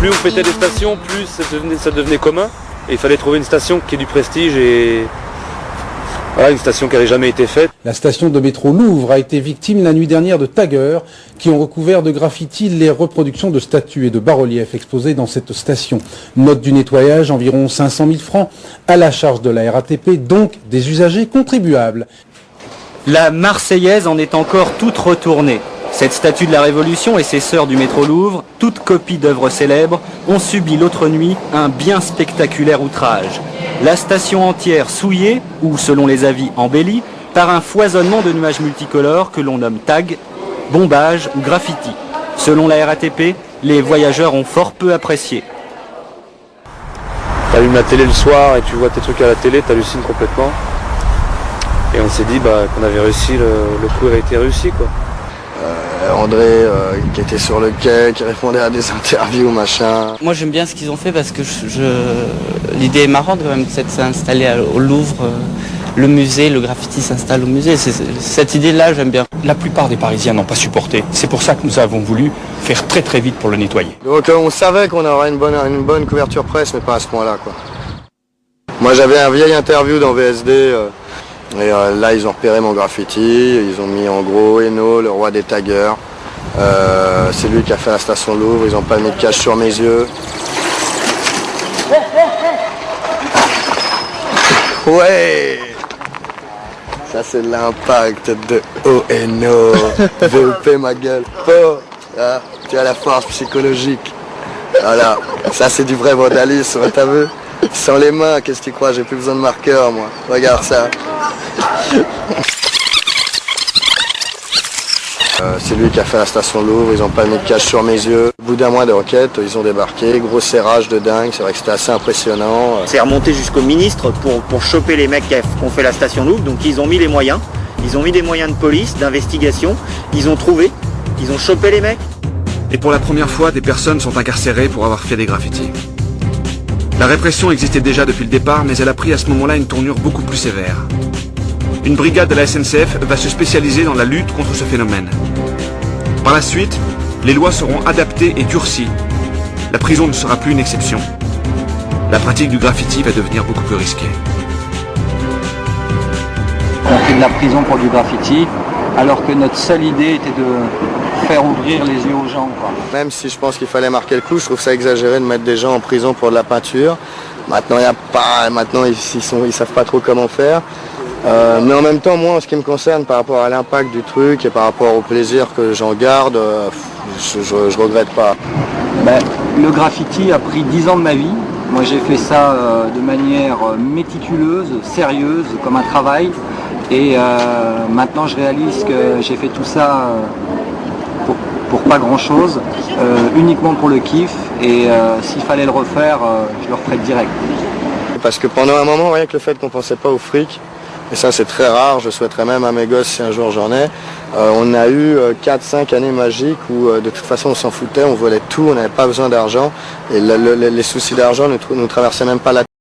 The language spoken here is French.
plus on fêtait les stations, plus ça devenait commun. Et il fallait trouver une station qui ait du prestige et voilà, une station qui n'avait jamais été faite. La station de métro Louvre a été victime la nuit dernière de taggers qui ont recouvert de graffiti les reproductions de statues et de bas-reliefs exposés dans cette station. Note du nettoyage, environ 500 000 francs à la charge de la RATP, donc des usagers contribuables. La Marseillaise en est encore toute retournée. Cette statue de la Révolution et ses sœurs du métro Louvre, toutes copies d'œuvres célèbres, ont subi l'autre nuit un bien spectaculaire outrage. La station entière souillée, ou selon les avis embellie, par un foisonnement de nuages multicolores que l'on nomme tags, bombage ou graffiti. Selon la RATP, les voyageurs ont fort peu apprécié. T'allumes la télé le soir et tu vois tes trucs à la télé, t'hallucines complètement. Et on s'est dit qu'on avait réussi, le coup avait été réussi quoi. André qui était sur le quai, qui répondait à des interviews, machin. Moi j'aime bien ce qu'ils ont fait parce que l'idée est marrante quand même de s'installer au Louvre, le musée, le graffiti s'installe au musée. Cette idée-là j'aime bien. La plupart des Parisiens n'ont pas supporté. C'est pour ça que nous avons voulu faire très très vite pour le nettoyer. Donc on savait qu'on aurait une bonne couverture presse, mais pas à ce point-là quoi. Moi j'avais un vieil interview dans VSD. Et là ils ont repéré mon graffiti, ils ont mis en gros Eno, le roi des taggers. C'est lui qui a fait la station Louvre, ils ont pas mis de cache sur mes yeux. Ouais, ça c'est l'impact de Eno, VEP ma gueule. Oh, ah, tu as la force psychologique. Voilà, ça c'est du vrai vandalisme, t'as vu? Sans les mains, qu'est-ce que tu crois? J'ai plus besoin de marqueur moi, regarde ça. C'est lui qui a fait la station Louvre, ils ont pas mis de cache sur mes yeux. Au bout d'un mois de requête, ils ont débarqué, gros serrage de dingue, c'est vrai que c'était assez impressionnant. C'est remonté jusqu'au ministre pour choper les mecs qui ont fait la station Louvre, donc ils ont mis les moyens. Ils ont mis des moyens de police, d'investigation, ils ont trouvé, ils ont chopé les mecs. Et pour la première fois, des personnes sont incarcérées pour avoir fait des graffitis. La répression existait déjà depuis le départ, mais elle a pris à ce moment-là une tournure beaucoup plus sévère. Une brigade de la SNCF va se spécialiser dans la lutte contre ce phénomène. Par la suite, les lois seront adaptées et durcies. La prison ne sera plus une exception. La pratique du graffiti va devenir beaucoup plus risquée. On fait de la prison pour du graffiti, alors que notre seule idée était de faire ouvrir les yeux aux gens, quoi. Même si je pense qu'il fallait marquer le coup, je trouve ça exagéré de mettre des gens en prison pour de la peinture. Maintenant, ils savent pas trop comment faire. Mais en même temps, moi, en ce qui me concerne, par rapport à l'impact du truc et par rapport au plaisir que j'en garde, je regrette pas. Ben, le graffiti a pris 10 ans de ma vie. Moi, j'ai fait ça de manière méticuleuse, sérieuse, comme un travail. Et maintenant, je réalise que j'ai fait tout ça pour pas grand-chose, uniquement pour le kiff. Et s'il fallait le refaire, je le referais direct. Parce que pendant un moment, rien que le fait qu'on pensait pas au fric, et ça c'est très rare, je souhaiterais même à mes gosses si un jour j'en ai, on a eu 4-5 années magiques où de toute façon on s'en foutait, on volait tout, on n'avait pas besoin d'argent, et les soucis d'argent ne nous traversaient même pas la tête.